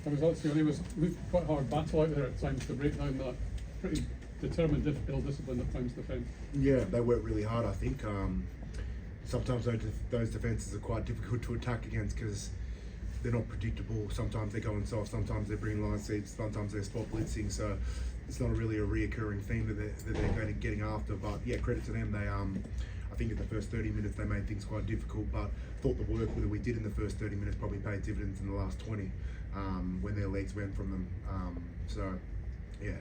I was like Sione, was quite a hard battle out there at times to break down that pretty determined, ill-disciplined at times defence. Yeah, they work really hard, I think. Sometimes those defences are quite difficult to attack against because they're not predictable. Sometimes they're going soft, sometimes they're bringing line seats, sometimes they're spot blitzing. So it's not really a reoccurring theme that they're going to getting after. But yeah, credit to them. They I think in the first 30 minutes they made things quite difficult, but thought the work that we did in the first 30 minutes probably paid dividends in the last 20 when their legs went from them. So yeah.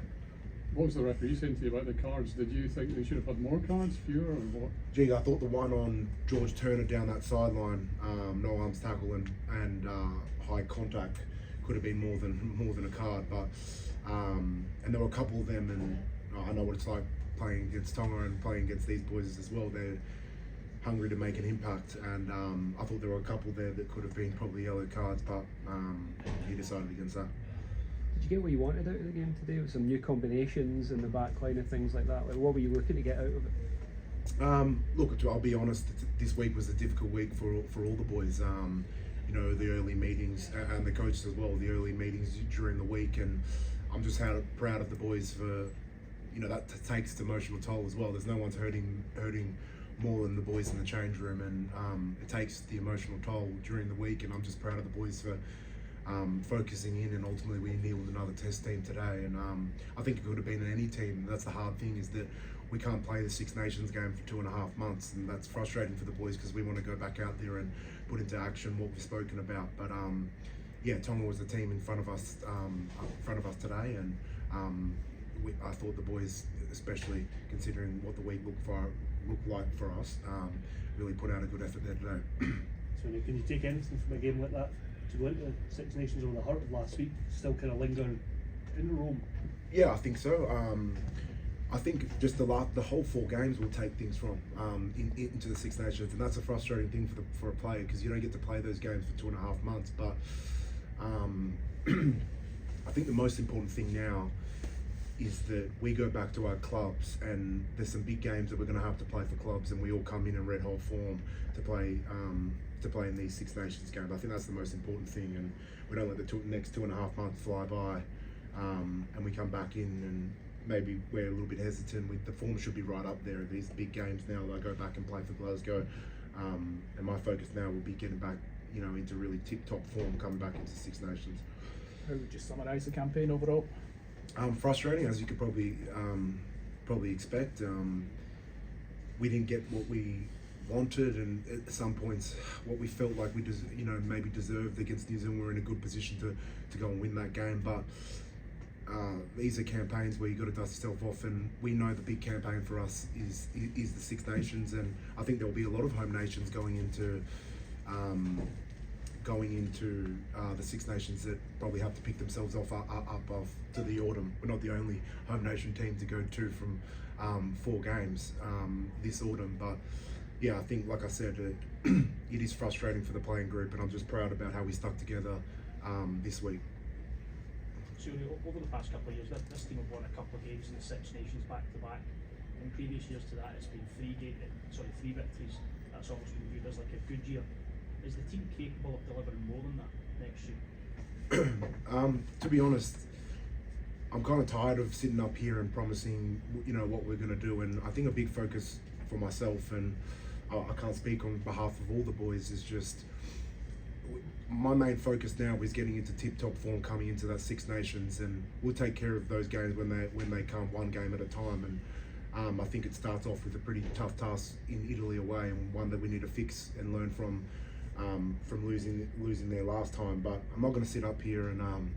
What was the referee saying to you about the cards? Did you think they should have had more cards, fewer, or what? Gee, I thought the one on George Turner down that sideline, no arms tackle and high contact, could have been more than a card. But and there were a couple of them, and I know what it's like playing against Tonga and playing against these boys as well. They're hungry to make an impact, and I thought there were a couple there that could have been probably yellow cards, but he decided against that. Did you get what you wanted out of the game today, with some new combinations in the back line and things like that? Like, what were you looking to get out of it? Look, I'll be honest, this week was a difficult week for all the boys. You know, the early meetings, and the coaches as well, the early meetings during the week, and I'm just proud of the boys for, you know, that takes its emotional toll as well. There's no one's hurting more than the boys in the change room, and it takes the emotional toll during the week, and I'm just proud of the boys for focusing in, and ultimately we nailed another test team today. And I think it could have been in any team. That's the hard thing, is that we can't play the Six Nations game for 2.5 months, and that's frustrating for the boys because we want to go back out there and put into action what we've spoken about. But yeah, Tonga was the team in front of us today, and I thought the boys, especially considering what the week looked like for us, really put out a good effort there today. So can you take anything from a game like that to go into Six Nations on the hurt of last week, still kind of lingering in Rome? Yeah, I think so. I think just the whole 4 games will take things from into the Six Nations, and that's a frustrating thing for a player because you don't get to play those games for 2.5 months. But I think the most important thing now is that we go back to our clubs, and there's some big games that we're going to have to play for clubs, and we all come in red hot form to play in these Six Nations games. I think that's the most important thing, and we don't let the next 2.5 months fly by, and we come back in and maybe we're a little bit hesitant. The form should be right up there. These big games now, I go back and play for Glasgow, and my focus now will be getting back, you know, into really tip-top form, coming back into Six Nations. How would you summarise the campaign overall? Frustrating, as you could probably expect. We didn't get what we wanted, and at some points what we felt like we maybe deserved against New Zealand. We're in a good position to go and win that game, but these are campaigns where you got to dust yourself off, and we know the big campaign for us is the Six Nations, and I think there'll be a lot of home nations going into the Six Nations that probably have to pick themselves up to the autumn. We're not the only home nation team to go to from 4 games this autumn, but yeah, I think, like I said, it is frustrating for the playing group, and I'm just proud about how we stuck together this week. So over the past couple of years, this team have won a couple of games in the Six Nations back to back. In previous years to that, it's been 3 victories. That's almost been viewed as like a good year. Is the team capable of delivering more than that next year? To be honest, I'm kind of tired of sitting up here and promising, you know, what we're going to do. And I think a big focus for myself, and I can't speak on behalf of all the boys, is just my main focus now is getting into tip-top form coming into that Six Nations, and we'll take care of those games when they come, one game at a time. And I think it starts off with a pretty tough task in Italy away, and one that we need to fix and learn from losing there last time. But I'm not going to sit up here and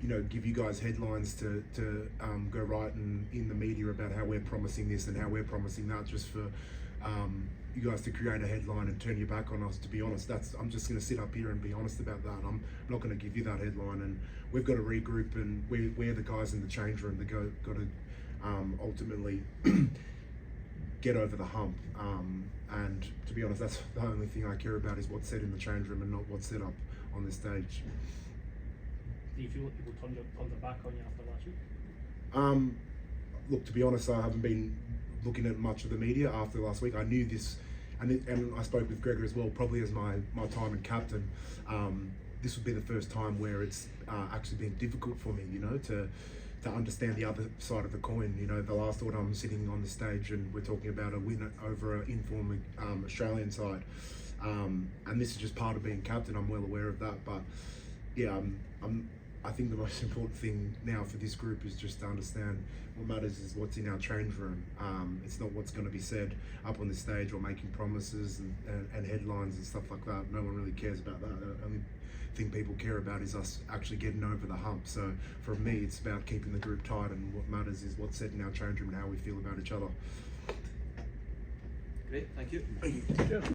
you know, give you guys headlines to go right in the media about how we're promising this and how we're promising that, just for you guys to create a headline and turn your back on us. To be honest, I'm just going to sit up here and be honest about that. I'm not going to give you that headline, and we've got to regroup, and we're the guys in the change room that got to ultimately get over the hump. And to be honest, that's the only thing I care about, is what's said in the change room and not what's said up on the stage. Do you feel that people turned their back on you after last week? Look, to be honest, I haven't been looking at much of the media after last week. I knew this, and I spoke with Gregor as well, probably as my time in captain. this would be the first time where it's actually been difficult for me, you know, to understand the other side of the coin. You know, the last autumn I'm sitting on the stage and we're talking about a win over an informed Australian side, and this is just part of being captain. I'm well aware of that, but yeah, I think the most important thing now for this group is just to understand what matters is what's in our change room. It's not what's going to be said up on the stage or making promises and headlines and stuff like that. No one really cares about that. The only thing people care about is us actually getting over the hump. So for me, it's about keeping the group tight, and what matters is what's said in our change room and how we feel about each other. Great, thank you. Thank you. Cheers.